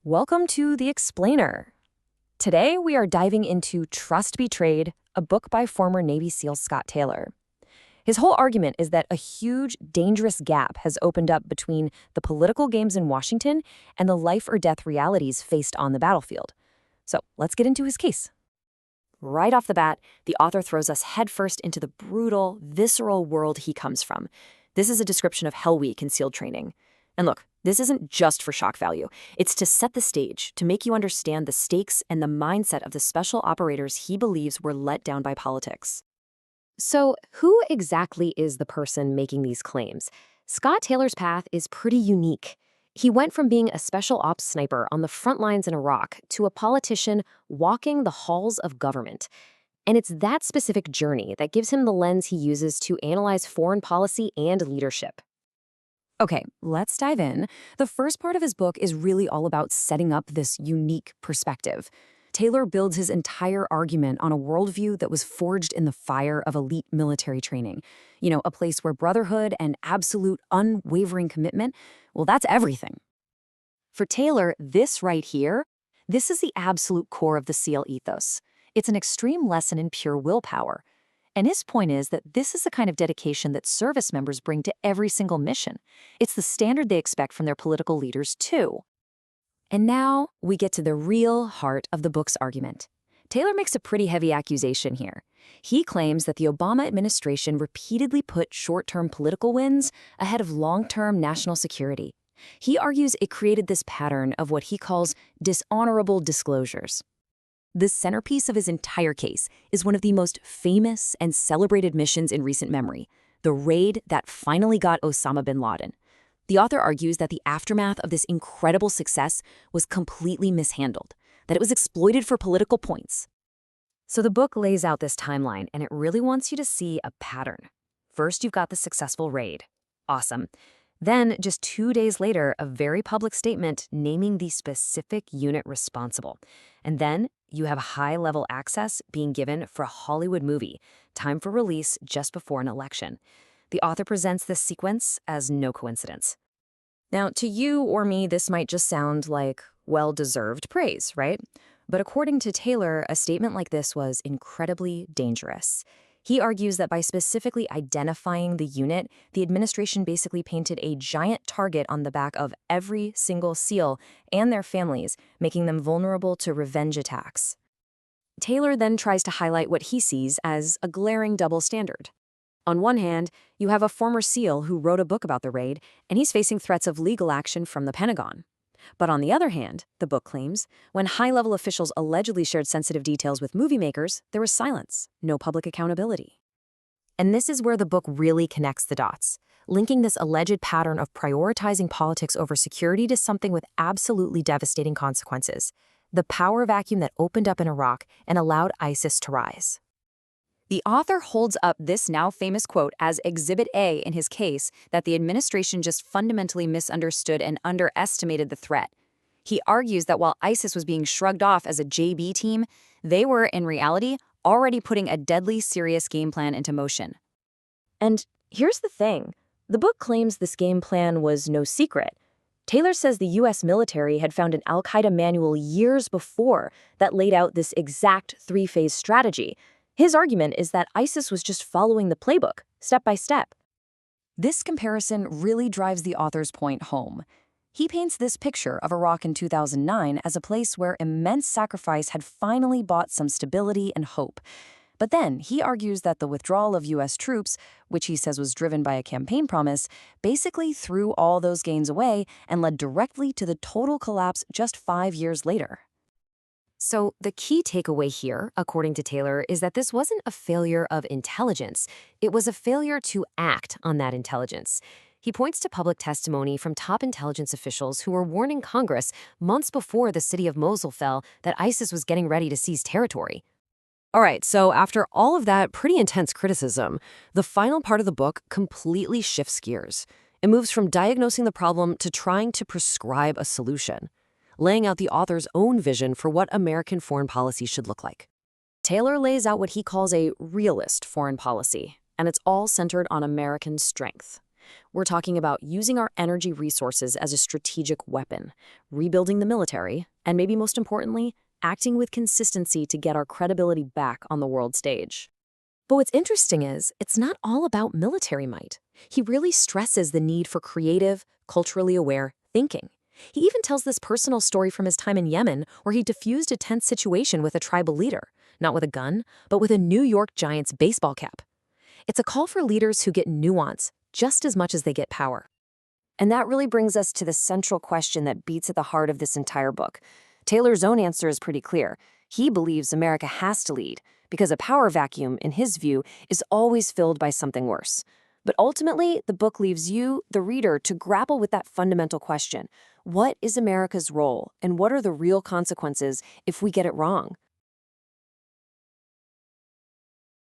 Welcome to The Explainer. Today we are diving into Trust Betrayed, a book by former Navy SEAL Scott Taylor. His whole argument is that a huge, dangerous gap has opened up between the political games in Washington and the life-or-death realities faced on the battlefield. So let's get into his case. Right off the bat, the author throws us headfirst into the brutal, visceral world he comes from. This is a description of Hell Week in SEAL training. And look, this isn't just for shock value. It's to set the stage, to make you understand the stakes and the mindset of the special operators he believes were let down by politics. So, who exactly is the person making these claims? Scott Taylor's path is pretty unique. He went from being a special ops sniper on the front lines in Iraq to a politician walking the halls of government. And it's that specific journey that gives him the lens he uses to analyze foreign policy and leadership. Okay, let's dive in. The first part of his book is really all about setting up this unique perspective. Taylor builds his entire argument on a worldview that was forged in the fire of elite military training. A place where brotherhood and absolute unwavering commitment, well, that's everything. For Taylor, this right here, this is the absolute core of the SEAL ethos. It's an extreme lesson in pure willpower. And his point is that this is the kind of dedication that service members bring to every single mission. It's the standard they expect from their political leaders, too. And now we get to the real heart of the book's argument. Taylor makes a pretty heavy accusation here. He claims that the Obama administration repeatedly put short-term political wins ahead of long-term national security. He argues it created this pattern of what he calls dishonorable disclosures. The centerpiece of his entire case is one of the most famous and celebrated missions in recent memory, the raid that finally got Osama bin Laden. The author argues that the aftermath of this incredible success was completely mishandled, that it was exploited for political points. So the book lays out this timeline, and it really wants you to see a pattern. First, you've got the successful raid. Awesome. Then, just 2 days later, a very public statement naming the specific unit responsible. And then, you have high-level access being given for a Hollywood movie, time for release just before an election. The author presents this sequence as no coincidence. Now, to you or me, this might just sound like well-deserved praise, right? But according to Taylor, a statement like this was incredibly dangerous. He argues that by specifically identifying the unit, the administration basically painted a giant target on the back of every single SEAL and their families, making them vulnerable to revenge attacks. Taylor then tries to highlight what he sees as a glaring double standard. On one hand, you have a former SEAL who wrote a book about the raid, and he's facing threats of legal action from the Pentagon. But on the other hand, the book claims, when high-level officials allegedly shared sensitive details with movie makers, there was silence, no public accountability. And this is where the book really connects the dots, linking this alleged pattern of prioritizing politics over security to something with absolutely devastating consequences, the power vacuum that opened up in Iraq and allowed ISIS to rise. The author holds up this now famous quote as Exhibit A in his case that the administration just fundamentally misunderstood and underestimated the threat. He argues that while ISIS was being shrugged off as a JB team, they were, in reality, already putting a deadly serious game plan into motion. And here's the thing. The book claims this game plan was no secret. Taylor says the U.S. military had found an al-Qaeda manual years before that laid out this exact three-phase strategy. His argument is that ISIS was just following the playbook, step by step. This comparison really drives the author's point home. He paints this picture of Iraq in 2009 as a place where immense sacrifice had finally bought some stability and hope. But then he argues that the withdrawal of U.S. troops, which he says was driven by a campaign promise, basically threw all those gains away and led directly to the total collapse just 5 years later. So the key takeaway here, according to Taylor, is that this wasn't a failure of intelligence. It was a failure to act on that intelligence. He points to public testimony from top intelligence officials who were warning Congress months before the city of Mosul fell that ISIS was getting ready to seize territory. All right, so after all of that pretty intense criticism, the final part of the book completely shifts gears. It moves from diagnosing the problem to trying to prescribe a solution, laying out the author's own vision for what American foreign policy should look like. Taylor lays out what he calls a realist foreign policy, and it's all centered on American strength. We're talking about using our energy resources as a strategic weapon, rebuilding the military, and maybe most importantly, acting with consistency to get our credibility back on the world stage. But what's interesting is, it's not all about military might. He really stresses the need for creative, culturally aware thinking. He even tells this personal story from his time in Yemen, where he diffused a tense situation with a tribal leader, not with a gun, but with a New York Giants baseball cap. It's a call for leaders who get nuance just as much as they get power. And that really brings us to the central question that beats at the heart of this entire book. Taylor's own answer is pretty clear. He believes America has to lead, because a power vacuum, in his view, is always filled by something worse. But ultimately, the book leaves you, the reader, to grapple with that fundamental question. What is America's role, and what are the real consequences if we get it wrong?